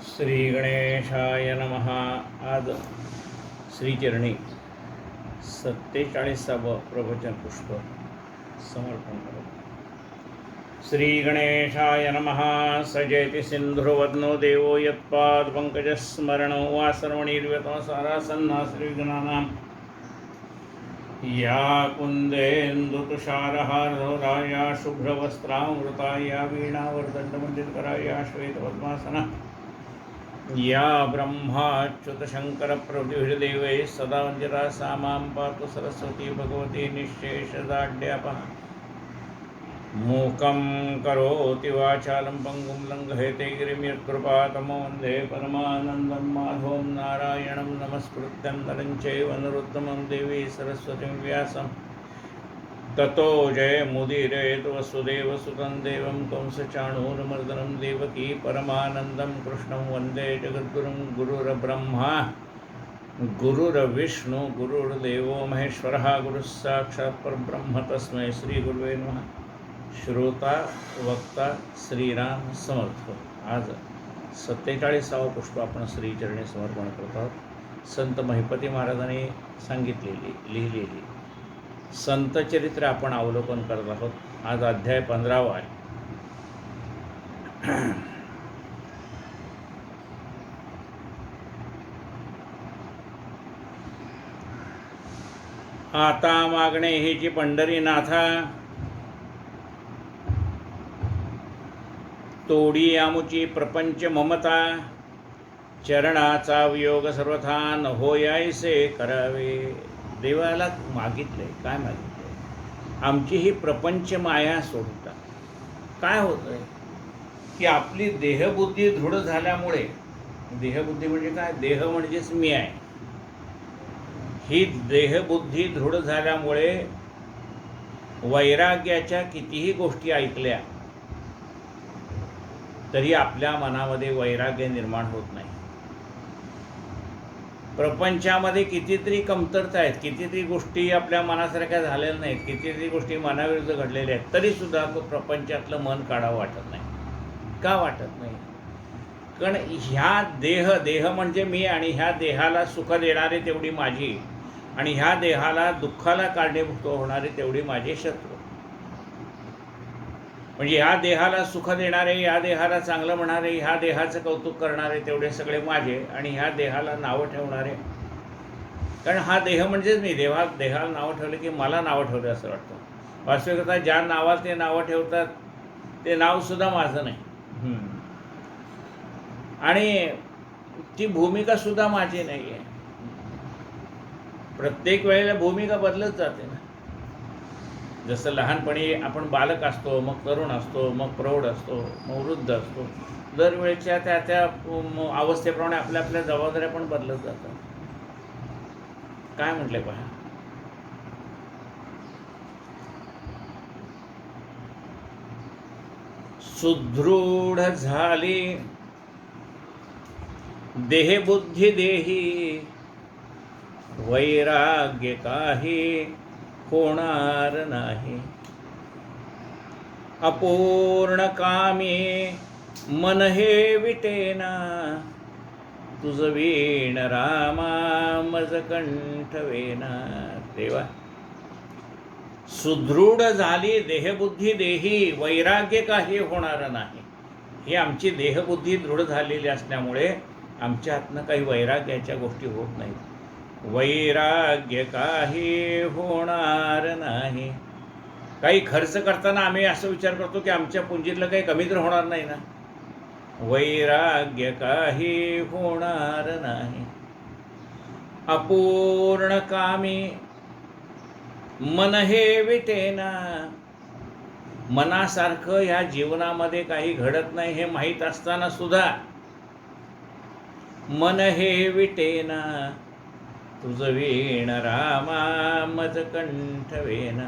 श्री गणेशाय नमः. आज श्रीचरणी 47व प्रवचन पुष्प समर्पण करो. श्री गणेशाय नमः. सजयति सिंधुर्वदनो देवो यत्पादपङ्कजस्मरणो वा सर्वणीर्व्यतमसारासन्ना श्रीगणानां या कुन्देन्दुतुषारहारधौराया शुभ्रवस्त्रामृताया वीणावर्दण्डमण्डितकराया श्वेतपद्मासना या ब्रह्माच्युतशङ्करप्रभृतिभिर्देवैः सदा वन्द्यता सा मां पातु सरस्वती भगवती निःशेषदाढ्यापहा. मूकं करोति वाचालं पङ्गुं लङ्घयते गिरिं यत्कृपातमो वन्दे परमानन्दं माधवं नारायणं नमस्कृत्यं नरं चैव नरोत्तमं देवी सरस्वतीं व्यासं ततो जयमुदीरयतु वसुदेवसुतं देवं कंसचाणूरमर्दनं देवकी परमानन्दं कृष्णं वन्दे जगद्गुरुं. गुरुर्ब्रह्मा गुरुर्विष्णु गुरुर्देवो महेश्वरः गुरुः साक्षात् परब्रह्म तस्मै श्रीगुरुवे नमः. श्रोता वक्ता श्रीराम समर्थ. आज 47व पुष्प आपण श्रीचरणी समर्पण करत आहोत. संत महिपती महाराजांनी लिहिलेली संत चरित्र आपण अवलोकन करत आहोत. आज अध्याय 15वा आहे. आता मागणे हेची पंढरीनाथा, तोडी आमुची प्रपंच ममता. चरणाचा वियोग सर्वथा न होयायसे करावे. देवाला मागितले, काय मागितले? आमची ही प्रपंच माया सोडता. काय होतंय की आपली देहबुद्धी दृढ झाल्यामुळे, देहबुद्धी म्हणजे काय? देह म्हणजेच मी आहे. ही देहबुद्धी दृढ झाल्यामुळे वैराग्याच्या कितीही गोष्टी ऐकल्या तरी आपल्या मनामध्ये वैराग्य निर्माण होत नाही. प्रपंचामध्ये कितीतरी कमतरता आहेत, कितीतरी गोष्टी आपल्या मनासारख्या झालेल्या नाहीत, कितीतरी गोष्टी मनाविरुद्ध घडलेल्या आहेत, तरीसुद्धा तो प्रपंचातलं मन काढावं वाटत नाही. का वाटत नाही? कारण ह्या देह म्हणजे मी, आणि ह्या देहाला सुख देणारे तेवढी माझी, आणि ह्या देहाला दुःखाला कारणीभूत होणारे तेवढी माझे शत्रू. म्हणजे ह्या देहाला सुख देणारे, ह्या देहाला चांगलं म्हणणारे, ह्या देहाचं कौतुक करणारे तेवढे सगळे माझे, आणि ह्या देहाला नावं ठेवणारे. कारण हा देह म्हणजेच मी. देहाला नावं ठेवलं की मला नावं ठेवलं असं वाटतं. वास्तविकता ज्या नावात ते नावं ठेवतात ते नावसुद्धा माझं नाही, आणि ती भूमिकासुद्धा माझी नाही आहे. प्रत्येक वेळेला भूमिका बदलत जाते ना. जसं लहानपणी आपण बालक असतो, मग तरुण असतो, मग प्रौढ असतो, मग वृद्ध असतो. दरवेळेच्या त्या अवस्थेप्रमाणे आपल्या आपल्या जबाबदाऱ्या पण बदलत जातात. काय म्हटले पहा, सुदृढ झाली देहबुद्धी देही, वैराग्य काही होणार नाही. अपूर्ण कामी मन हे विटेना, तुझ वीण रामा मज कंठवेना. देवा, सुदृढ झाली देहबुद्धी देही, वैराग्य काही होणार नाही. ही आमची देहबुद्धी दृढ झालेली असल्यामुळे आमच्या हातनं काही वैराग्याच्या गोष्टी होत नाहीत. वैराग्य काही होणार नाही. काही खर्च करताना आम्ही असं विचार करतो की आमच्या पुंजीतलं काही कमी तर होणार नाही ना. वैराग्य काही होणार नाही. अपूर्ण कामी मन हे विटेना. मनासारखं ह्या जीवनामध्ये काही घडत नाही हे माहीत असताना सुद्धा मन हे विटेना, तुझ वीण रामा मज कंठवेना.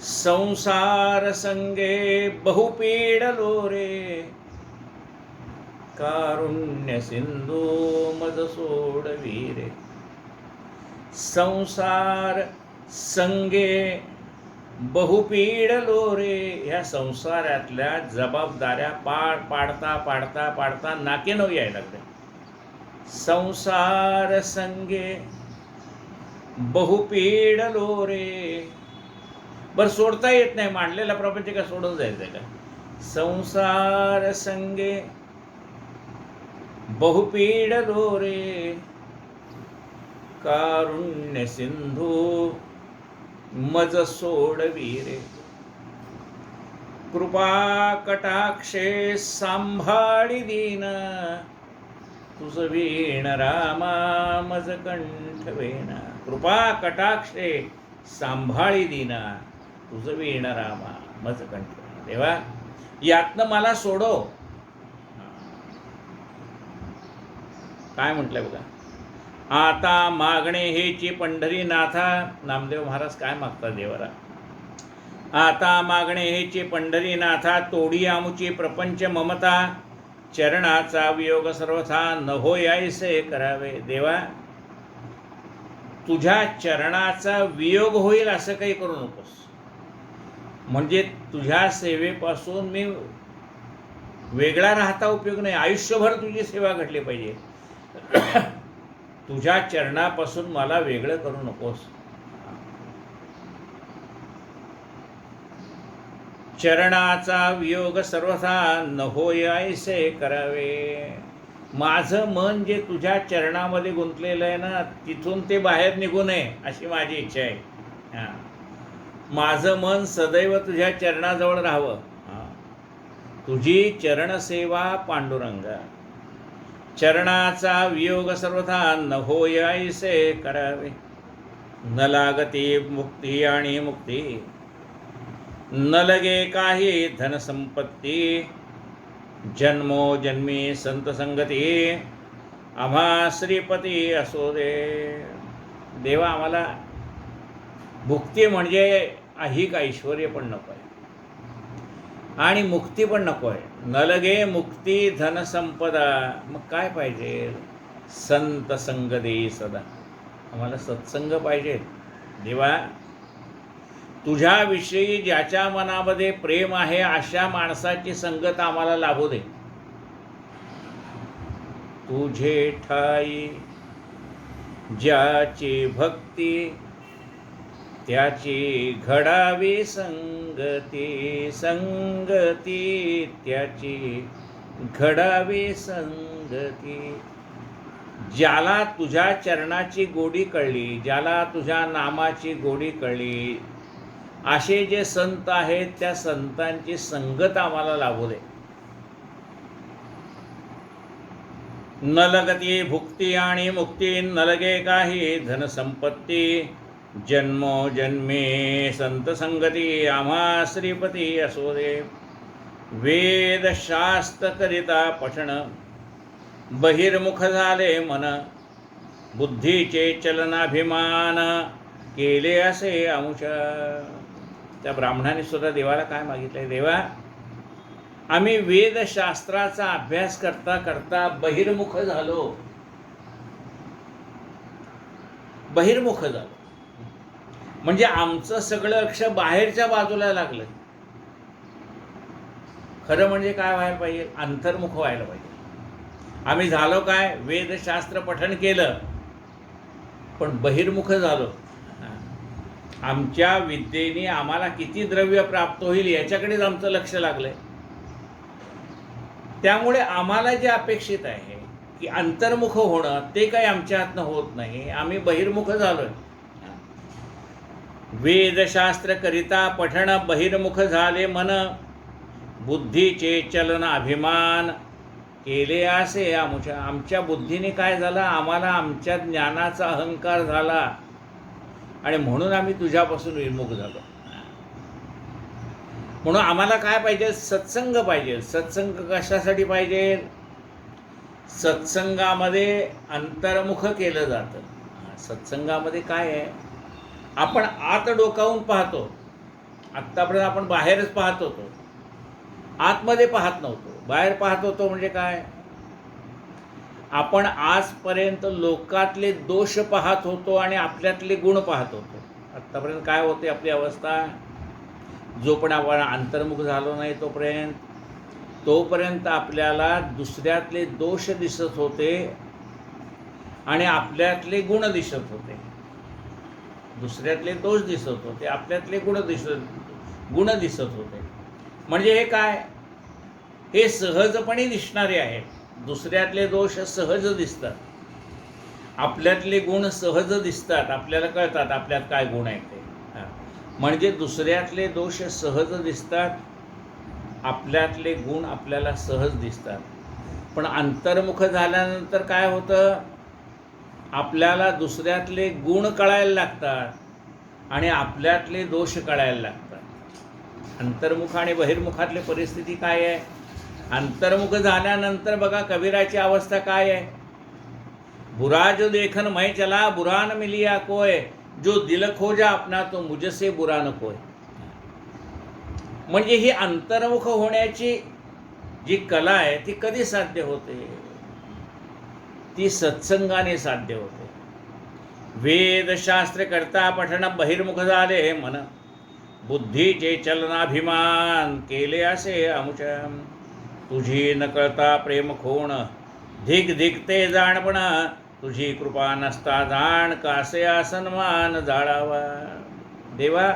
संसार संगे बहुपीडलो रे, कारुण्य सिंधू मज सोडवी रे. संसार संगे बहुपीडलो रे. ह्या संसारातल्या जबाबदाऱ्या पाडता पाडता पाडता नाकेनव यायला लागले. संसार संगे बहुपीडलो रे. बरं, सोडता येत नाही. मांडलेला प्रपंच का सोडून जायचं का? संसार संगे बहुपीडलो रे. कारुण्य सिंधू मज सोडवी रे. कृपा कटाक्षे सांभाळी दीन. तुझ वीण रामा मज कंठवेण. कृपा कटाक्षे सांभाळी दीना. तुझ वीण रामा मज कंठवेण. देवा, यातनं मला सोडव. काय म्हटलंय बघा. आता मागणे हेची पंढरीनाथा. नामदेव महाराज काय मागतात देवाला? आता मागणे हेची पंढरीनाथा. तोडी आमुची प्रपंच ममता. चरणाचा वियोग सर्वथा न होयासे करावे. देवा, तुझ्या चरणाचा वियोग होईल असं काही करू नकोस. म्हणजे तुझ्या सेवेपासून मी वेगळा राहता उपयोग नाही. आयुष्यभर तुझी सेवा घडली पाहिजे. तुझ्या चरणापासून मला वेगळं करू नकोस. चरणाचा वियोग सर्वथा न होयासे करावे. माझं मन जे तुझ्या चरणामध्ये गुंतलेलं आहे ना, तिथून ते बाहेर निघू नये अशी माझी इच्छा आहे. माझं मन सदैव तुझ्या चरणाजवळ राहावं. तुझी चरणसेवा पांडुरंगा. चरणाचा वियोग सर्वथा न होयासे करावे. न लागती मुक्ती आणि मुक्ती. न लगे काही धनसंपत्ती. जन्मोजन्मी संत संगती. आम्हा श्रीपती असो दे. देवा, आम्हाला भुक्ती म्हणजे ऐहिक ऐश्वर्य पण नको आहे आणि मुक्ती पण नको आहे. न लगे मुक्ती धनसंपदा. मग काय पाहिजे? संत संग देई सदा. आम्हाला सत्संग पाहिजे. देवा, तुझ्याविषयी ज्याच्या मनामध्ये प्रेम आहे अशा माणसाची संगत आम्हाला लाभू दे. तुझे ठाई ज्याची भक्ती त्याची घडावी संगती. संगती त्याची घडावी संगती. ज्याला तुझ्या चरणाची गोडी कळली, ज्याला तुझ्या नामाची गोडी कळली, असे जे संत आहेत त्या संतांची संगत आम्हाला लाभू दे. न लगती भुक्ती आणि मुक्ती. न लगे काही धनसंपत्ती. जन्मोजन्मी संत संगती. आम्हा श्रीपती असो दे. वेदशास्त्र करिता पठण. बहिर्मुख झाले मन. बुद्धीचे चलनाभिमान. केले असे आमुष. त्या ब्राह्मणाने सुद्धा देवाला काय मागितलंय? देवा, आम्ही वेदशास्त्राचा अभ्यास करता करता बहिर्मुख झालो. बहिर्मुख झालो म्हणजे आमचं सगळं लक्ष बाहेरच्या बाजूला लागलं. खरं म्हणजे काय व्हायला पाहिजे? अंतर्मुख व्हायला पाहिजे. आम्ही झालो काय? वेदशास्त्र पठण केलं पण बहिर्मुख झालो. आमच्या विद्येने आम्हाला किती द्रव्य प्राप्त होईल याच्याकडेच आमचं लक्ष लागलंय. त्यामुळे आम्हाला जे अपेक्षित आहे की अंतर्मुख होणं, ते काही आमच्या हातनं होत नाही. आम्ही बहिर्मुख झालोय. वेदशास्त्र करिता पठण. बहिर्मुख झाले मन. बुद्धीचे चलन अभिमान. केले असे आमुच्या. आमच्या बुद्धीने काय झालं? आम्हाला आमच्या ज्ञानाचा अहंकार झाला आणि म्हणून आम्ही तुझ्यापासून विमुख झालो. म्हणून आम्हाला काय पाहिजे? सत्संग पाहिजे. सत्संग कशासाठी पाहिजे? सत्संगामध्ये अंतर्मुख केलं जातं. सत्संगामध्ये काय आहे? आपण आत डोकावून पाहतो. आत्तापर्यंत आपण बाहेरच पाहत होतो, आतमध्ये पाहत नव्हतो. बाहेर पाहत होतो म्हणजे काय? आपण आजपर्यंत लोकातले दोष पाहत होतो आणि आपल्यातले गुण पाहत होतो. आत्तापर्यंत काय होते आपली अवस्था? जो पण आपण अंतर्मुख झालो नाही तोपर्यंत आपल्याला दुसऱ्यातले दोष दिसत होते आणि आपल्यातले गुण दिसत होते. दुसऱ्यातले दोष दिसत होते, आपल्यातले गुण दिसत होते. म्हणजे हे काय, हे सहजपणे दिसणारे आहेत. दुसऱ्यातले दोष सहज दिसतात, आपल्यातले गुण सहज दिसतात. आपल्याला कळतात आपल्यात काय गुण आहेत ते. म्हणजे दुसऱ्यातले दोष सहज दिसतात, आपल्यातले गुण आपल्याला सहज दिसतात. पण अंतर्मुख झाल्यानंतर काय होतं, आपल्याला दुसऱ्यातले गुण कळायला लागतात आणि आपल्यातले दोष कळायला लागतात. अंतर्मुख आणि बहिर्मुखातली परिस्थिती काय आहे? अंतर्मुख झाल्यानंतर बघा कबीराची अवस्था काय आहे. बुरा जो देखन मैं चला, बुरा न मिलिया कोय, जो दिल खोजा अपना तो मुझसे बुरा न कोय. म्हणजे ही अंतर्मुख होण्याची जी कला आहे ती कधी साध्य होते? ती सत्संगाने साध्य होते. वेदशास्त्र करता पठण बहिर्मुख झाले मन, बुद्धीचे चलनाभिमान केले असे अमुचम. तुझी न कळता प्रेम खोण, धिक धिकते जाणपण, तुझी कृपा नसता जाण, कासे आसनमान जाळावा. देवा,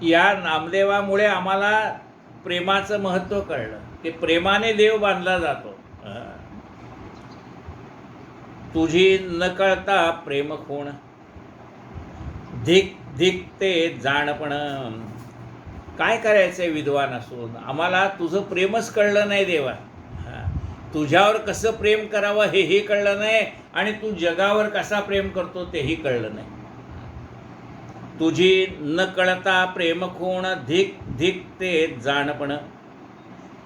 या नामदेवामुळे आम्हाला प्रेमाचं महत्त्व कळलं की प्रेमाने देव बांधला जातो. तुझी न कळता प्रेम खूण, धिक धिकते जाणपण. काय करायचंय विद्वान असून, आम्हाला तुझं प्रेमच कळलं नाही देवा. तुझ्यावर कसं प्रेम करावं हेही कळलं नाही आणि तू जगावर कसा प्रेम करतो तेही कळलं नाही. तुझी न कळता प्रेम खूण, धिक धिकते जाणपण,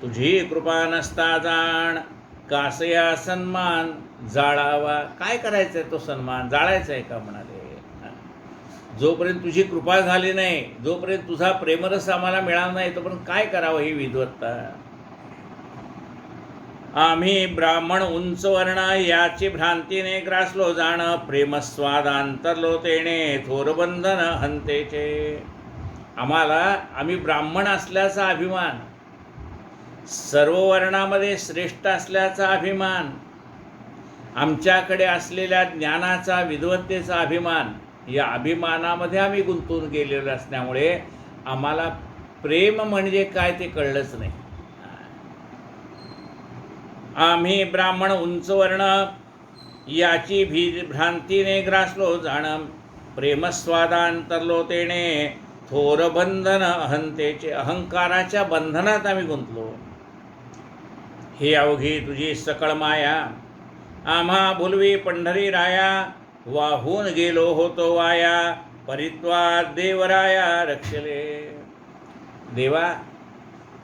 तुझी कृपा नसता जाण, कासया सन्मान जाळावा. काय करायचंय तो सन्मान जाळायचा आहे का म्हणाले. जोपर्यंत तुझी कृपा झाली नाही, जोपर्यंत तुझा प्रेमरस आम्हाला मिळाला नाही, तोपर्यंत काय करावं ही विद्वत्ता. आम्ही ब्राह्मण उंच वर्ण, याची भ्रांतीने ग्रासलो जाण, प्रेमस्वाद अंतरलो तेणे, थोर बंधन हंतेचे. आम्ही ब्राह्मण असल्याचा अभिमान, सर्व वर्णामध्ये श्रेष्ठ असल्याचा अभिमान, आमच्याकडे असलेल्या ज्ञानाचा विद्वत्तेचा अभिमान, या अभिमानामध्ये आम्ही गुंतून गेलेलो असल्यामुळे आम्हाला प्रेम म्हणजे काय ते कळलंच नाही. आम्ही ब्राह्मण उंच वर्ण, याची भ्रांतीने ग्रासलो जाण, प्रेमस्वादांतरलो तेणे, थोर बंधन अहंतेचे. अहंकाराच्या बंधनात आम्ही गुंतलो. ही अवघी तुझी सकळ माया, आम्हा भुलवी पंढरी राया, वाहून गेलो होतो वाया, परित्वाद देवराया रक्षले. देवा,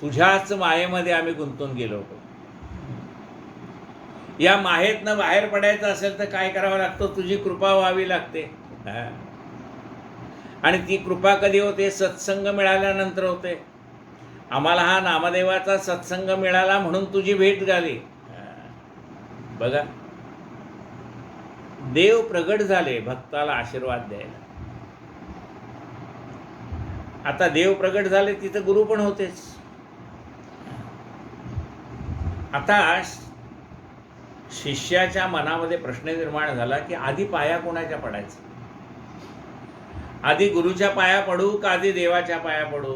तुझ्याच मायेमध्ये आम्ही गुंतून गेलो होतो. या मायेतनं बाहेर पडायचं असेल तर काय करावं लागतं? तुझी कृपा व्हावी लागते. आणि ती कृपा कधी होते? सत्संग मिळाल्यानंतर होते. आम्हाला हा नामदेवाचा सत्संग मिळाला म्हणून तुझी भेट झाली. बघा, देव प्रगट झाले भक्ताला आशीर्वाद द्यायला. आता देव प्रगट झाले तिथं गुरु पण होतेच. आता शिष्याच्या मनामध्ये प्रश्न निर्माण झाला की आधी पाया कोणाच्या पडायचा? आधी गुरुच्या पाया पडू का आधी देवाच्या पाया पडू?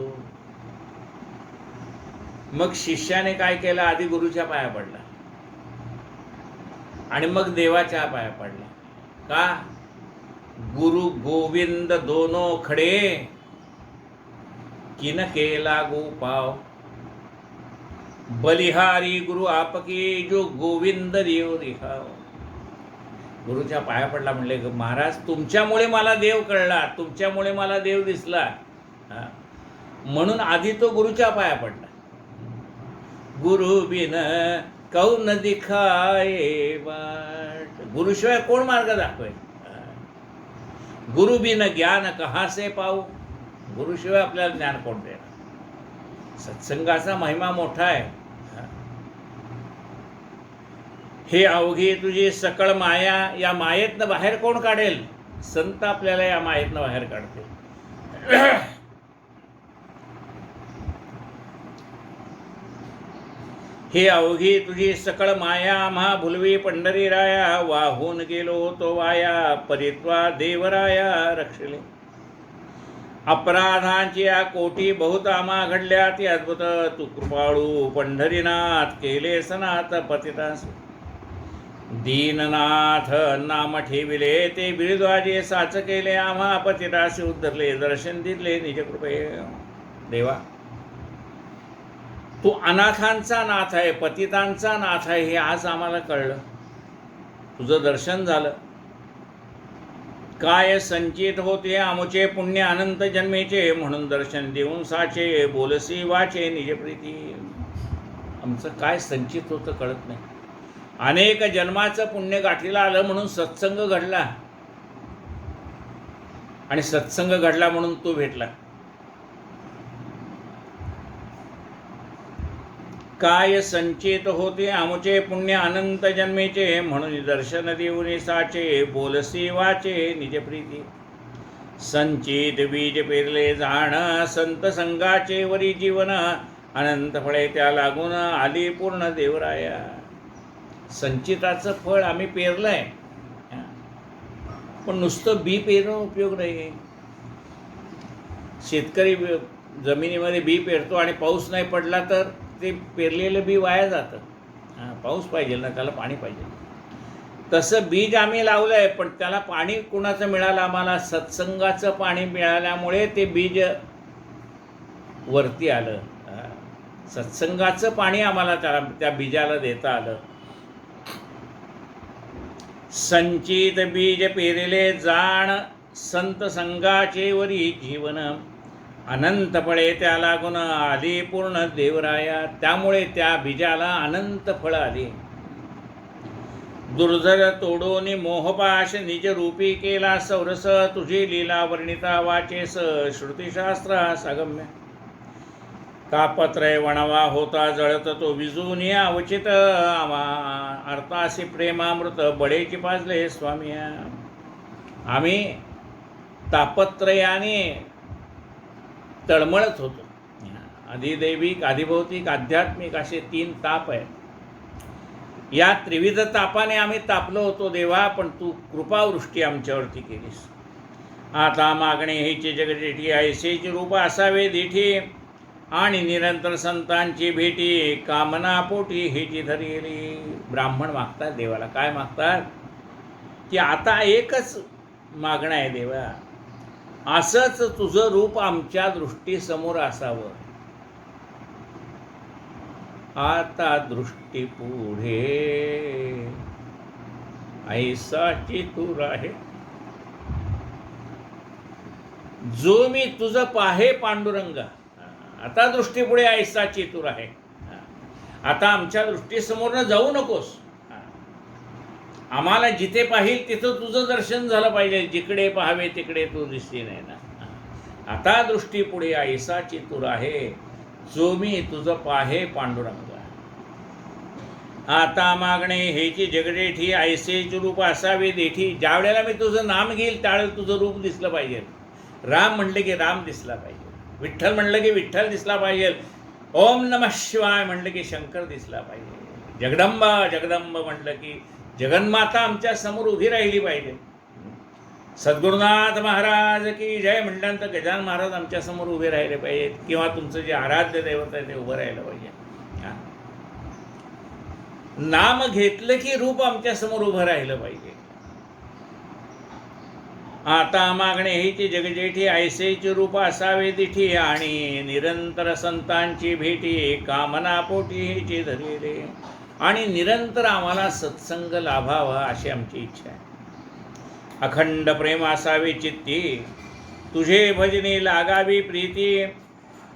मग शिष्याने काय केलं? आधी गुरुच्या पाया पडला आणि मग देवाच्या पाया पडला. का? गुरु गोविंद दोनो खडे, किन केला गोपाव, बलिहारी गुरु आपकी, जो गोविंद देव दिखाव. गुरुच्या पाया पडला. म्हणले महाराज, तुमच्यामुळे मला देव कळला, तुमच्यामुळे मला देव दिसला, म्हणून आधी तो गुरुच्या पाया पडला. गुरु बिन कौन दिखाए बाट. गुरुशिवाय कोण मार्ग दाखवे? गुरु बिन ज्ञान कहाँ से पाऊ. गुरुशिवाय आपल्याला ज्ञान कोण देणार? सत्संगाचा महिमा मोठा आहे. हे अवघी तुझी सकळ माया, या मायेतनं बाहेर कोण काढेल? संत आपल्याला या मायेतनं बाहेर काढते. हे अवघी तुझी सकळ माया आम्हा भुलवी पंढरी राया, वाहून गेलो तो वाया परित्वा देवराया रक्षले. अपराधांची या कोटी बहुत आम्हा घडल्या ती अद्भुत, तू कृपाळू पंढरीनाथ केले सनात पतितास. दीननाथ नाम ठेविले ते बिरुद्वाजे साच केले, आम्हा पतितासी उद्धरले दर्शन दिले निज कृपे. देवा तू अनाथांचा नाथ आहे, पतितांचा नाथ आहे, हे आज आम्हाला कळलं. तुझं दर्शन झालं. काय संचित होते आमुचे पुण्य अनंत जन्मेचे, म्हणून दर्शन देऊन साचे बोलसी वाचे निज प्रीती. आमचं काय संचित होतं कळत नाही. अनेक जन्माचं पुण्य गाठीला आलं म्हणून सत्संग घडला, आणि सत्संग घडला म्हणून तू भेटला. काय संचित होते आमुचे पुण्य अनंत जन्मेचे, म्हणून दर्शन देऊन साचे बोलसी वाचे निज प्रीती. संचित बीज पेरले जाण संत संगाचे वरी जीवन, अनंत फळे त्या लागून आली पूर्ण देवराया. संचिताचं फळ आम्ही पेरलंय, पण नुसतं बी पेरणं उपयोग नाही. शेतकरी जमिनीमध्ये बी पेरतो आणि पाऊस नाही पडला तर ते पेरलेलं बी वाया जातं. पाऊस पाहिजे ना, त्याला पाणी पाहिजे. तसं बीज आम्ही लावलं आहे, पण त्याला पाणी कुणाचं मिळालं आम्हाला? सत्संगाचं पाणी मिळाल्यामुळे ते बीज वरती आलं. सत्संगाचं पाणी आम्हाला त्या बीजाला देता आलं. संचित बीज पेरले जाण संत संगाचे वरी जीवन, अनंत फळे त्या लागून आली पूर्ण देवराया. त्यामुळे त्या बीजाला अनंत फळं आली. दुर्धर तोडून मोहपाश निज रूपी केला सौरस, तुझी लीला वर्णिता वाचेस श्रुतिशास्त्र सागम्य. तापत्रय वणवा होता जळत तो विजून अवचित, अर्थासी प्रेमामृत बळेची पाजले स्वामी. आम्ही तापत्रयाने तळमळत होतो. अधिदैविक, अधिभौतिक, आध्यात्मिक असे 3 ताप आहेत. या त्रिविध तापाने आम्ही तापलो होतो देवा, पण तू कृपावृष्टी आमच्यावरती केलीस. आता मागणे हेची जगदेठी ऐसेची रूप असावे देठी, आणि निरंतर संतांची भेटी कामना पोटी हेची धरली. ब्राह्मण मागतात देवाला. काय मागतात? की आता एकच मागणं आहे देवा, असंच तुझं रूप आमच्या दृष्टीसमोर असावं. आता दृष्टी पुढे ऐसाची तू राहे, जो मी तुझं पाहे पांडुरंगा. आता दृष्टीपुढे ऐसाची तू राहे. आता आमच्या दृष्टीसमोरनं जाऊ नकोस. आम्हाला जिथे पाहिल तिथं तुझं दर्शन झालं पाहिजे. जिकडे पाहावे तिकडे तू दिसली नाही ना. आता दृष्टीपुढे ऐसाची तू राहे, जो मी तुझं पाहे पांडुरंगा. आता मागणे हेची जगदेठी ऐसेचे रूप असावे देठी. ज्या वेळेला मी तुझं नाम घेईल त्यावेळेला तुझं रूप दिसलं पाहिजे. राम म्हणलं की राम दिसला पाहिजे, विठ्ठल म्हणलं की विठ्ठल दिसला पाहिजे, ओम नमः शिवाय म्हणलं की शंकर दिसला पाहिजे, जगदंबा जगदंब म्हणलं की जगन्माता आमच्या समोर उभी राहिली पाहिजे. सद्गुरुनाथ महाराज की जय म्हटल्यानंतर गजानन महाराज आमच्या समोर उभे राहिले पाहिजेत, किंवा तुमचं जे आराध्य दैवत आहे ते उभं राहिलं पाहिजे. नाम घेतलं की रूप आमच्या समोर उभं राहिलं पाहिजे. आता मागणे हेची जगजेठी ऐसेचे रूप असावे दिठी, आणि निरंतर संतांची भेटी कामना पोटी हेची धरले. आणि निरंतर आम्हाला सत्संग लाभावा अशी आमची इच्छा आहे. अखंड प्रेम असावे चित्ती, तुझे भजनी लागावी प्रीती,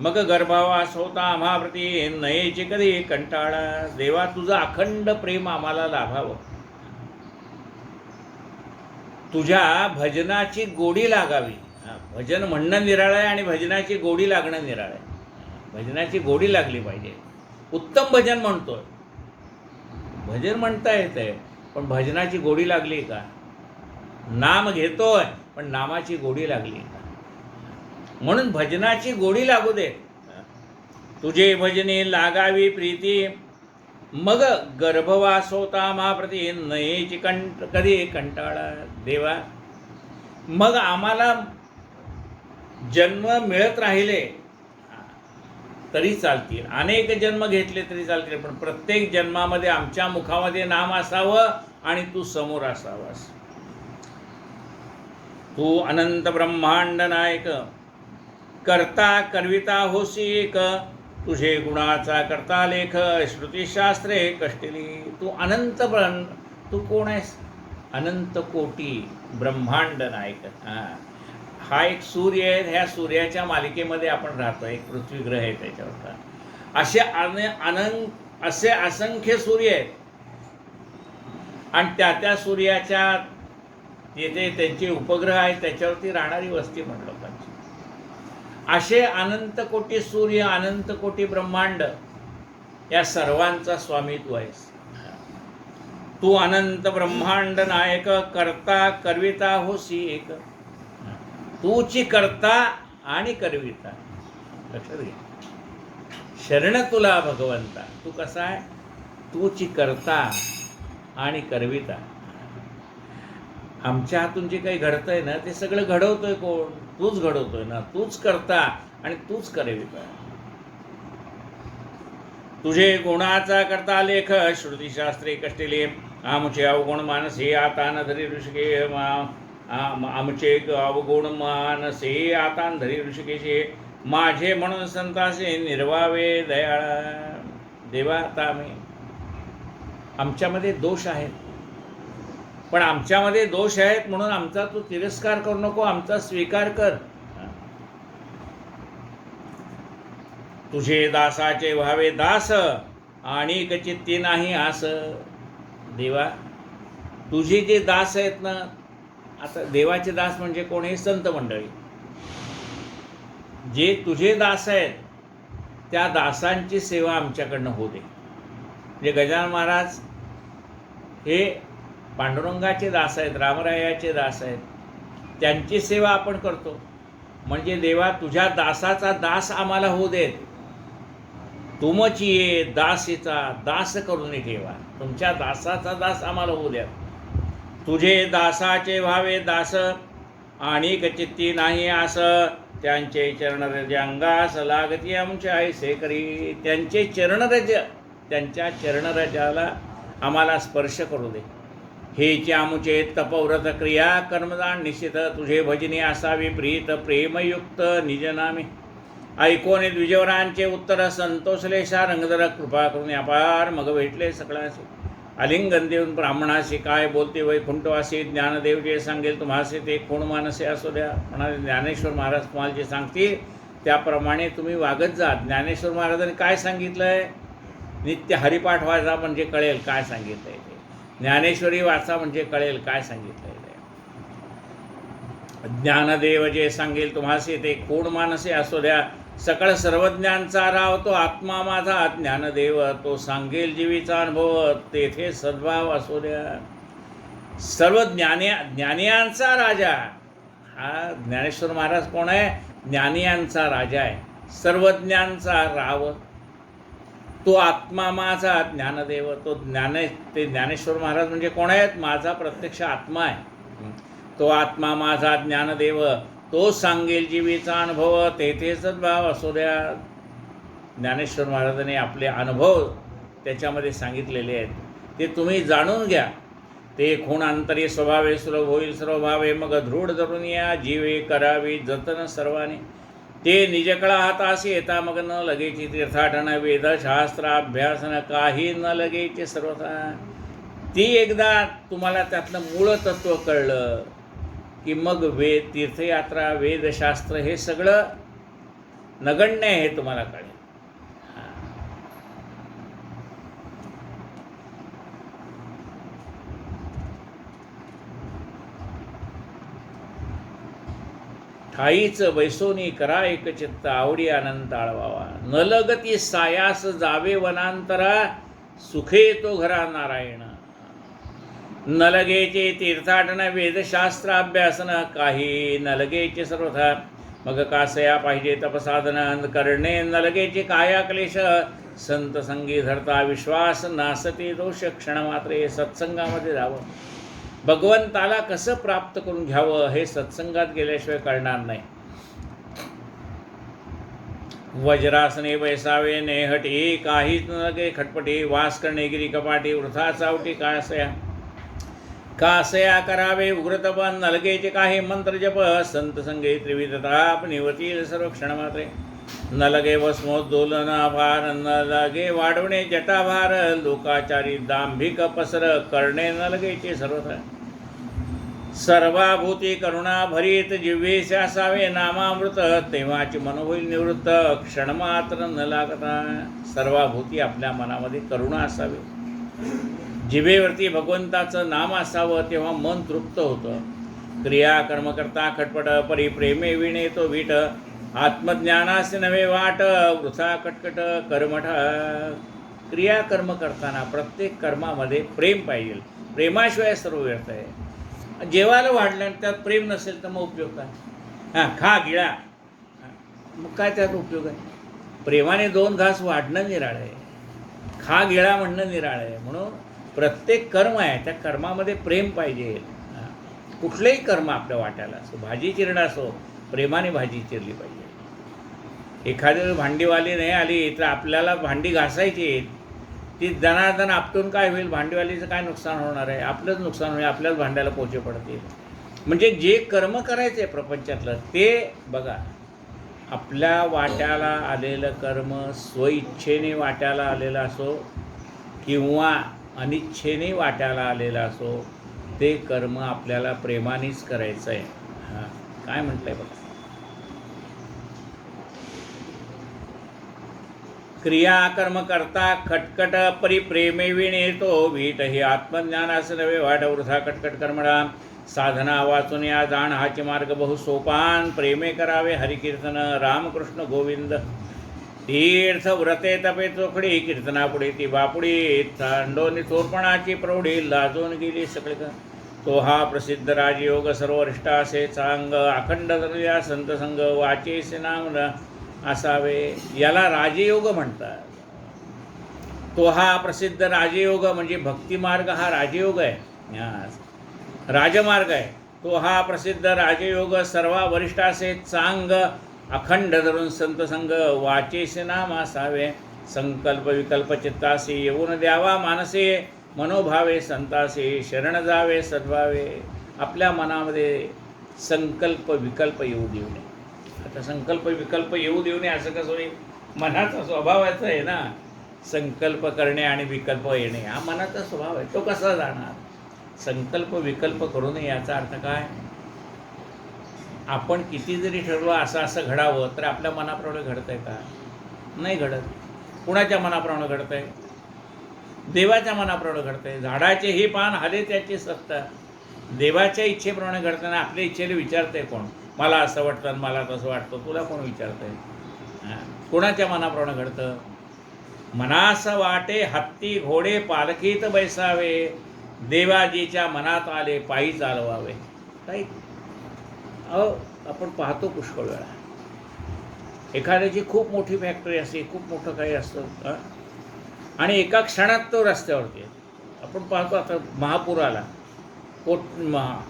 मग गर्भावास होता आम्हाप्रती नयेची कधी कंटाळा. देवा तुझं अखंड प्रेम आम्हाला लाभावं, तुझ्या भजनाची गोडी लागावी. भजन म्हणणं निराळं आहे आणि भजनाची गोडी लागणं निराळं आहे. भजनाची गोडी लागली पाहिजे. उत्तम भजन म्हणतोय, भजन म्हणता येतंय, पण भजनाची गोडी लागली का? नाम घेतोय पण नामाची गोडी लागली का? म्हणून भजनाची गोडी लागू दे. तुझे भजने लागावी प्रीती, मग गर्भवास होता महाप्रती नयेची कधी कंटाळा देवा. मग आम्हाला जन्म मिळत राहिले तरी चालतील, अनेक जन्म घेतले तरी चालतील, पण प्रत्येक जन्मामध्ये आमच्या मुखामध्ये नाम असावं आणि तू समोर असावास. तू अनंत ब्रह्मांड नायक, करता करविता होसी एक, तुझे गुणाचा करता लेख, श्रुतीशास्त्रे कष्टली. तू अनंत तू कोण आहेस? अनंत कोटी ब्रह्मांड नायक. हा एक सूर्य आहे, ह्या सूर्याच्या मालिकेमध्ये आपण राहतो, एक पृथ्वी ग्रह आहे त्याच्यावर. असे असंख्य सूर्य आहेत आणि त्या सूर्याच्या येथे त्यांचे उपग्रह आहेत, त्याच्यावरती राहणारी वस्ती म्हण लोकांची. असे अनंत कोटी सूर्य, अनंत कोटी ब्रह्मांड, या सर्वांचा स्वामी तू आहेस. तू अनंत ब्रह्मांड नायक, करता करविता होसी एक. तूची करता आणि करविता. लक्षात घे, शरण तुला भगवंता. तू कसा आहे? तूची करता आणि करविता. आमच्या हातून जे काही घडतंय ना, ते सगळं घडवतोय कोण? तूच घडवतोय ना. तूच करता आणि तूच करविता. तुझे गुणाचा करता लेख, श्रुतीशास्त्रे कष्टले. आमचे अवगुण मानसे आता न धरी ऋषिके. आमचे अवगुण मानसे आता न धरी ऋषिकेशे. माझे म्हणून संतासे निर्वावे दयाळा. देवा, आता आमच्यामध्ये दोष आहेत, पण आमच्यामध्ये दोष आहेत म्हणून आमचा तू तिरस्कार करू नको, आमचा स्वीकार कर. तुझे दासाचे व्हावे दास, आणि चित्ती नाही आस. देवा, तुझे जे दास आहेत ना, आता देवाचे दास म्हणजे कोण? हे संत मंडळी. जे तुझे दास आहेत त्या दासांची सेवा आमच्याकडनं होऊ दे. म्हणजे गजानन महाराज हे पांडुरंगाचे दास आहेत, रामरायाचे दास आहेत, त्यांची सेवा आपण करतो. म्हणजे देवा, तुझ्या दासाचा दास आम्हाला होऊ देत. तुमची ये दासीचा दास करून ठेवा. तुमच्या दासाचा दास आम्हाला होऊ द्या. तुझे दासाचे व्हावे दास, आणि चित्ती नाही आस. त्यांचे चरणरज अंगास लागती आमच्या ऐसे करी. त्यांचे चरणरज, त्यांच्या चरणरजाला आम्हाला स्पर्श करू दे. हेचे आमुचे तपव्रत क्रिया कर्मदान निश्चित. तुझे भजनी असावी प्रीत प्रेमयुक्त निजनामी. ऐकोने द्विजवरांचे उत्तर संतोषलेशा. रंगधर कृपा करून अपार मग भेटले सकळाशी. आलिंगन देऊन ब्राह्मणाशी काय बोलते वैकुंठवासी. ज्ञानदेव जे सांगेल तुम्हासे ते कोण मानसे असू द्या. म्हणाले ज्ञानेश्वर महाराज तुम्हाला जे सांगतील त्याप्रमाणे तुम्ही वागत जा. ज्ञानेश्वर महाराजांनी काय सांगितलं आहे? नित्य हरिपाठ वाचा म्हणजे कळेल काय सांगितलं आहे ते. ज्ञानेश्वरी वाचा म्हणजे कळेल काय सांगितलं आहे ते. ज्ञानदेव जे सांगेल तुम्हासे ते कोण मानसे असू द्या. सकळ सर्वज्ञांचा राव तो आत्मा माझा ज्ञानदेव. तो सांगेल जीवीचा अनुभव तेथे सद्भाव असू द्या. सर्व ज्ञानियांचा राजा हा ज्ञानेश्वर महाराज कोण आहे? ज्ञानियांचा राजा आहे, सर्वज्ञांचा राव. तो आत्मा माझा ज्ञानदेव. ते ज्ञानेश्वर महाराज म्हणजे कोण आहेत? माझा प्रत्यक्ष आत्मा आहे. तो आत्मा माझा ज्ञानदेव. तो सांगेल जीवीचा अनुभव तेथे सद्भाव असू द्या. ज्ञानेश्वर महाराजांनी आपले अनुभव त्याच्यामध्ये सांगितलेले आहेत, ते तुम्ही जाणून घ्या. ते खूणांतरी स्वभावे सुलभ होईल सर्वभावे. मग दृढ धरून या जीवे करावी जतन सर्वाने. ते निजकळा हाताशी येता मग न लगेची तीर्थाटन. वेदशास्त्राभ्यासन काही न लगेचे सर्वथा. ती एकदा तुम्हाला त्यातलं मूळ तत्त्व कळलं की मग तीर्थयात्रा वेदशास्त्र हे सगळं नगण्य आहे हे तुम्हाला कळेल. ठाईच बैसोनी करा एक चित्त. आवडी आनंद आळवावा. न लगती सायास जावे वनांतरा. सुखे तो घरा नारायण. न लगेचे तीर्थाटन वेदशास्त्राभ्यासन. काही न लगेचे सर्वथा. मग कासया पाहिजे तपसाधन करणे. न लगेचे काया क्लेश. संत संगी धरता विश्वास, नासते दोष क्षणमात्रे. सत्संगामध्ये जावं, भगवंताला कसं प्राप्त करून घ्यावं हे सत्संगात गेल्याशिवाय कळणार नाही. वज्रासने बैसावे नेहटी, काहीच न लगे खटपटी. वास करणे गिरी कपाटी, वृथा चावटी कासया करावे उग्रतप. नलगेचे काही मंत्र जप, संत संगे त्रिविध ताप. निवतील सर्व क्षणमात्रे. न लगे भस्मोद्दोलन भार, न लगे वाढवणे जटाभार. लोकाचारी दांभिक पसर, करणे न लगेचे सर्वथा. सर्वाभूती करुणा भरीत, जिव्हेसे असावे नामामृत. तेव्हाची मन होईल निवृत्त, क्षणमात्र न लागता. सर्वाभूती आपल्या मनामध्ये करुणा असावी, जिभेवरती भगवंताचं नाम असावं, तेव्हा मन तृप्त होतं. क्रिया कर्म करता खटपट, परिप्रेमे विणे तो वीट. आत्मज्ञानास नवे वाट, वृथा कटकट कर्मठ. क्रिया कर्म करताना प्रत्येक कर्मामध्ये प्रेम पाहिजे. प्रेमाशिवाय सर्व व्यर्थ आहे. जेवायला वाढलं त्यात प्रेम नसेल तर मग उपयोग काय? खा गिळा, मग काय त्यात उपयोग आहे? प्रेमाने 2 घास वाढणं निराळ आहे, खा गिळा म्हणणं निराळ आहे. म्हणून प्रत्येक कर्म आहे त्या कर्मामध्ये प्रेम पाहिजे. कुठलेही कर्म आपल्या वाट्याला असो, भाजी चिरणं असो, प्रेमाने भाजी चिरली पाहिजे. एखादी भांडीवाली नाही आली तर आपल्याला भांडी घासायची, ती दणादण आपटून काय होईल? भांडीवालीचं काय नुकसान होणार आहे? आपलंच नुकसान होईल, आपल्याच भांड्याला पोचे पडतील. म्हणजे जे कर्म करायचे प्रपंचातलं ते बघा, आपल्या वाट्याला आलेलं कर्म स्वइच्छेने वाट्याला आलेलं असो किंवा अनिच्छेने वाट्याला आलेलं असो, ते कर्म आपल्याला प्रेमानेच करायचं आहे. काय म्हटलंय बघा, क्रिया कर्म करता खटकट, परिप्रेमे विणे तो वीट. हे आत्मज्ञानास नवे वाट, वृथा कटकट कर्मणा. साधना वाचून या जाण हाचे मार्ग बहु सोपान. प्रेमे करावे हरिकीर्तन, रामकृष्ण गोविंद. तीर्थ व्रते तपे चोखडी, कीर्तनापुढे ती बापुडी. थंडोनी चोरपणाची प्रौढी, लाजून गेली सगळे. तो हा प्रसिद्ध राजयोग, सर्वरिष्टासे चांग. अखंड धरल्या संत संग, वाचेसे नाम असावे. याला राजयोग म्हणतात. तो हा प्रसिद्ध राजयोग म्हणजे भक्तिमार्ग हा राजयोग आहे, राजमार्ग आहे. तो हा प्रसिद्ध राजयोग सर्व वरिष्ठासे चांग. अखंड धरून संत संग, वाचेसे नाम असावे. संकल्प विकल्प चित्तासी, येऊन द्यावा मानसे. मनोभावे संतासे, शरण जावे सद्भावे. आपल्या मनामध्ये संकल्प विकल्प येऊ देऊ नये. आता संकल्प विकल्प येऊ देऊ नये असं कसं होईल? मनाचा स्वभावाचा आहे ना, संकल्प करणे आणि विकल्प येणे हा मनाचा स्वभाव आहे. तो कसा जाणार? संकल्प विकल्प करू नये याचा अर्थ काय? आपण किती जरी ठरवलं असं असं घडावं तर आपल्या मनाप्रमाणे घडतंय का? नाही घडत. कुणाच्या मनाप्रमाणे घडतंय? देवाच्या मनाप्रमाणे घडतंय. झाडाचे हे पान हले त्याची सत्ता. देवाच्या इच्छेप्रमाणे घडताना आपल्या इच्छेला विचारतंय कोण? मला असं वाटतं मला तसं वाटतं, तुला कोण विचारतंय? कोणाच्या मनाप्रमाणे घडतं? मनास वाटे हत्ती घोडे पालखीत बैसावे. देवाजीच्या मनात आले पायी चालवावे. काही आपण पाहतो पुष्कळ वेळा एखाद्याची खूप मोठी फॅक्टरी असते, खूप मोठं काही असतं आणि एका क्षणात तो रस्त्यावरती. आपण पाहतो आता महापूर आला,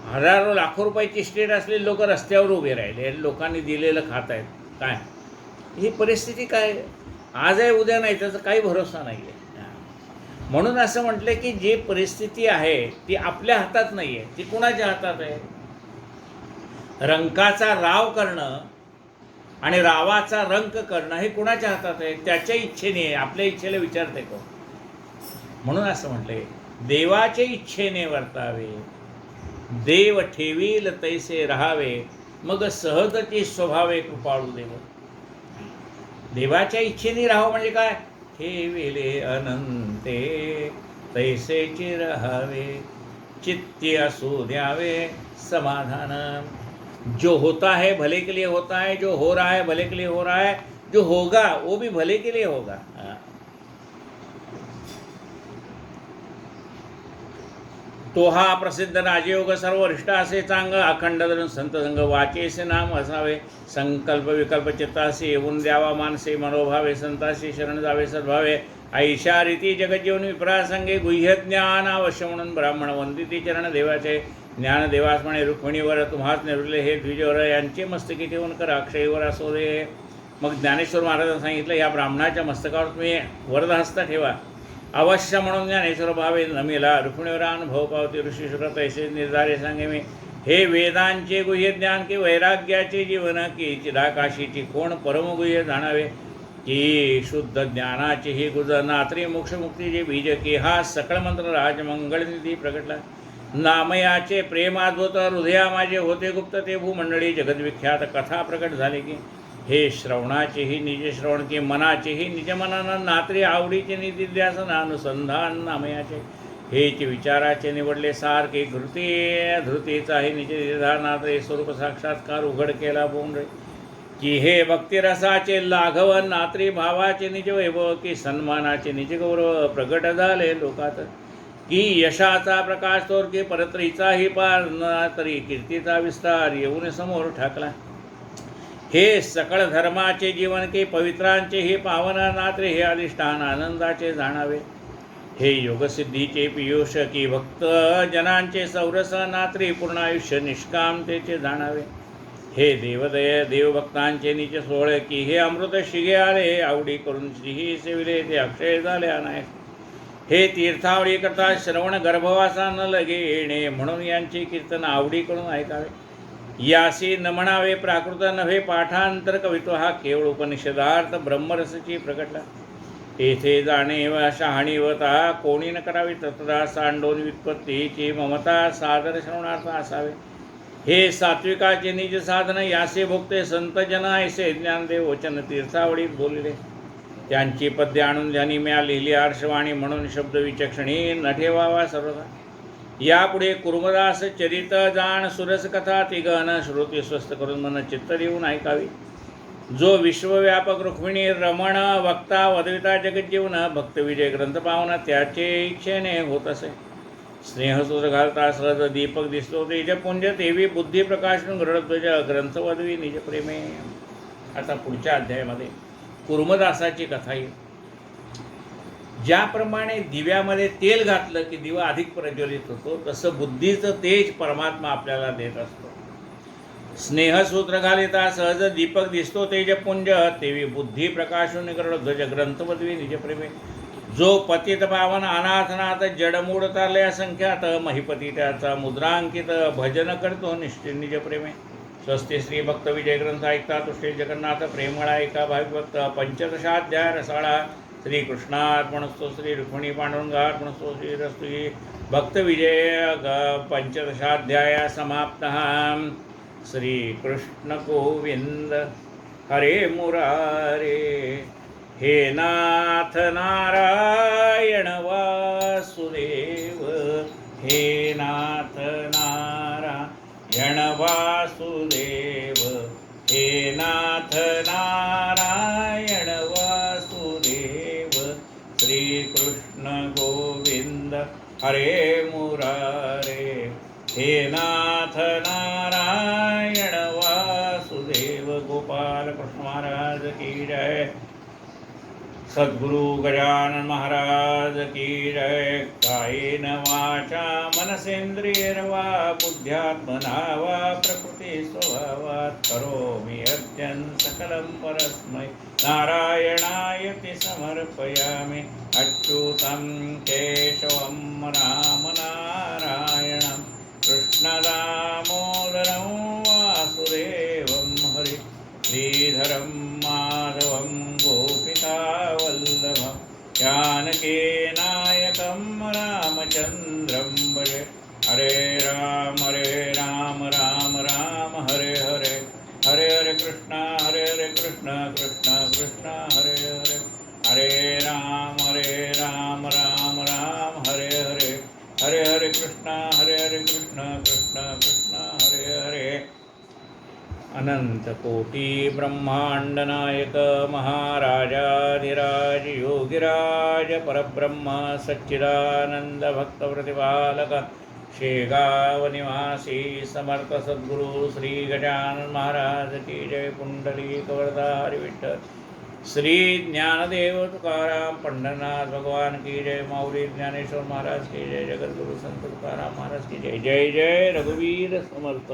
हजारो लाखो रुपयाची स्टेट असलेले लोक रस्त्यावर उभे राहिले. लोकांनी दिलेलं खात आहेत. काय ही परिस्थिती? काय आज आहे उद्या नाही, त्याचा काही भरोसा नाही आहे. म्हणून असं म्हटलं की जी परिस्थिती आहे ती आपल्या हातात नाही आहे, ती कुणाच्या हातात आहे? रंकाचा राव करणं आणि रावाचा रंक करणं हे कुणाच्या हातात आहे? त्याच्या इच्छेने आहे. आपल्या इच्छेला विचारते कोण? म्हणून असं म्हटले, देवाच्या इच्छेने वर्तावे. देव ठेवील तैसे राहावे, मग सहजची स्वभावे कृपाळू देव. देवाच्या इच्छेने राहावं म्हणजे काय? ठेविले अनंते तैसेची राहावे, चित्ती असू द्यावे समाधान. जो होता है भले के लिए होता है, जो हो रहा है भले के लिए हो रहा है, जो होगा वो भी भले के लिए होगा. तो हा प्रसिद्ध राजयोग सर्व रिष्ट असे चांग अखंड धरून संत संग वाचेसे नाम असावे संकल्प विकल्प चित्तासी येऊन द्यावा मानसे मनोभावे संतासी शरण जावे सद्भावे ऐशा रीती जगज्जीवन विप्रासंगे गुह्य ज्ञान अवश्य म्हणून ब्राह्मण वंदिती चरण देवाचे ज्ञान देवास म्हणे रुक्मिणीवर तुम्हाच निर्वले हे द्विजवर यांचे मस्तकी ठेवून कर अक्षयवर असो दे. मग ज्ञानेश्वर महाराजांनी सांगितलं या ब्राह्मणाच्या मस्तकावर तुम्ही वरदहस्त ठेवा अवश्य म्हणून ज्ञानेश्वर भावे नमीला रुक्मिणीवर अनुभव पावती ऋषीश्वर तैसे निर्धारे सांगे मी. हे वेदांचे गुह्य ज्ञान की वैराग्याचे जीवन की चिदाकाशीची कोण परमगुह्य जाणावे की शुद्ध ज्ञानाचे ही गुज नात्री मोक्षमुक्तीचे बीज की हा सकळ मंत्र राजमंगळनिधी प्रगटला. नामयाचे प्रेमाद्भुत हृदया माझे होते गुप्त ते भूमंडळी जगद्विख्यात कथा प्रकट झाले की हे श्रवणाचेही निज श्रवण की मनाचेही निज मनानं नात्री आवडीचे निधिध्यासन अनुसंधान नामयाचे हेच विचाराचे निवडले सारखे धृतीचाही निज निर्धारणात स्वरूप साक्षात्कार उघड केला बोंड की हे भक्तिरसाचे लाघवन नात्री भावाचे निज वैभव की सन्मानाचे निज गौरव प्रगट झाले लोकात की यशाचा प्रकाश तोर की परत्रीचाही पार न तरी कीर्तीचा विस्तार येऊन समोर ठाकला. हे सकळ धर्माचे जीवन की पवित्रांचे हे पावन नात्रे हे अधिष्ठान आनंदाचे जाणावे. हे योगसिद्धीचे पियुष की भक्त जनांचे सौरस नात्री पूर्ण आयुष्य निष्कामतेचे जाणावे. हे देवदय देवभक्तांचे निच सोहळे की हे अमृत शिगे आले आवडी करून श्रीही सेविले ते अक्षय झाले अनाय. हे तीर्थावळी करता श्रवण गर्भवासा न लगे येणे म्हणून यांचे कीर्तन आवडी करून ऐकावे. यासी न म्हणावे प्राकृत नव्हे पाठांतर कवित्व हा केवळ उपनिषदार्थ ब्रह्मरसची प्रकटला. येथे जाणे व शहाणीवता कोणी न करावी तत्रा सांडोन वित्पत्तीची ममता सादर श्रवणार्थ असावे. हे सात्विकाचे निज साधन यासे भोगते संत जन ऐसे ज्ञानदेव वचन तीर्थावळीत बोलले. त्यांची पद्य आणून ज्यांनी म्या लिहिली आर्षवाणी म्हणून शब्द विचक्षणी न ठेवावा सर्वदा. यापुढे कुर्मदास चरित जाण सुरस कथा तिगन श्रुती स्वस्थ करून मन चित्त देऊन ऐकावी. जो विश्वव्यापक रुक्मिणी रमण वक्ता वदविता जगज्जीवन भक्तविजय ग्रंथ पावन त्याचे इच्छेने होत असे. स्नेहसूत्र घालता सहज दीपक दिसतो तेजपुंज तेवी बुद्धी प्रकाशन गरुडध्वज ग्रंथ वदवी निज प्रेमे. आता पुढच्या अध्यायामध्ये कुर्मदासाची कथा येईल. ज्याप्रमाणे दिव्यामध्ये तेल घातलं की दिवा अधिक प्रज्वलित होतो तसं बुद्धीचं तेज परमात्मा आपल्याला देत असतो. स्नेहसूत्र घालिता सहज दीपक दिसतो तेजपुंज तेवी बुद्धी प्रकाशून गरुडध्वज ग्रंथवद्वी निजप्रेमे. जो पतित पावन अनाथनाथ जडमूड तारले असंख्यात महिपती त्याचा मुद्रांकित भजन करतो निष्ठे निजप्रेमे. स्वस्ती श्री भक्त विजय ग्रंथ ऐकता तुष्टे जगन्नाथ प्रेमळा ऐका भाविभक्त. पंचदशाध्याय रसाळा श्रीकृष्णार्पणस्तो श्री रुक्मिणी पांडुरंगार्पणस्तो श्रीरस्तु. भक्त विजय पंचदशाध्याय समाप्त. श्रीकृष्ण गोविंद हरे मुरारे. हे नाथ नारायण वासुदेव हे नाथ नारायण वासुदेव हे नाथ नारायण वासुदेव. श्रीकृष्ण गोविंद हरे मुरारे. हे नाथ नारायण वासुदेव. गोपाल कृष्ण महाराज की जय. सद्गुरु गजानन महाराज की जय. कायेन वाचा मनसेंद्रियर्वा बुद्ध्यात्मना वा प्रकृती स्वभावात् करोमि यद्यं सकलं परस्मै नारायणायति समर्पयामि. अच्युतं केशवं राम नारायणं कृष्णदामोदरं वासुदेवं हरि. श्रीधरं माधवं गोपिकावल्लभं जानकीनायकं रामचन्द्रं भजे. हरे राम राम राम हरे हरे. हरे हरे कृष्ण कृष्ण कृष्ण हरे हरे. हरे राम राम हरे हरे. हरे हरे कृष्ण कृष्ण कृष्ण हरे हरे. अनंत कोटी ब्रह्मांड नायक महाराजाधिराज योगिराज परब्रह्म सच्चिदानंद भक्त प्रतिपालक शेगाव निवासी समर्थ सद्गुरु श्री गजानन महाराज की जय. पुंडलिक वरदा हरी विठ्ठल. श्री ज्ञानदेव तुकाराम पंढरनाथ भगवान की जय. माऊली ज्ञानेश्वर महाराज की जय. जगद्गुरु संत तुकाराम महाराज की जय. जय जय रघुवीर समर्थ.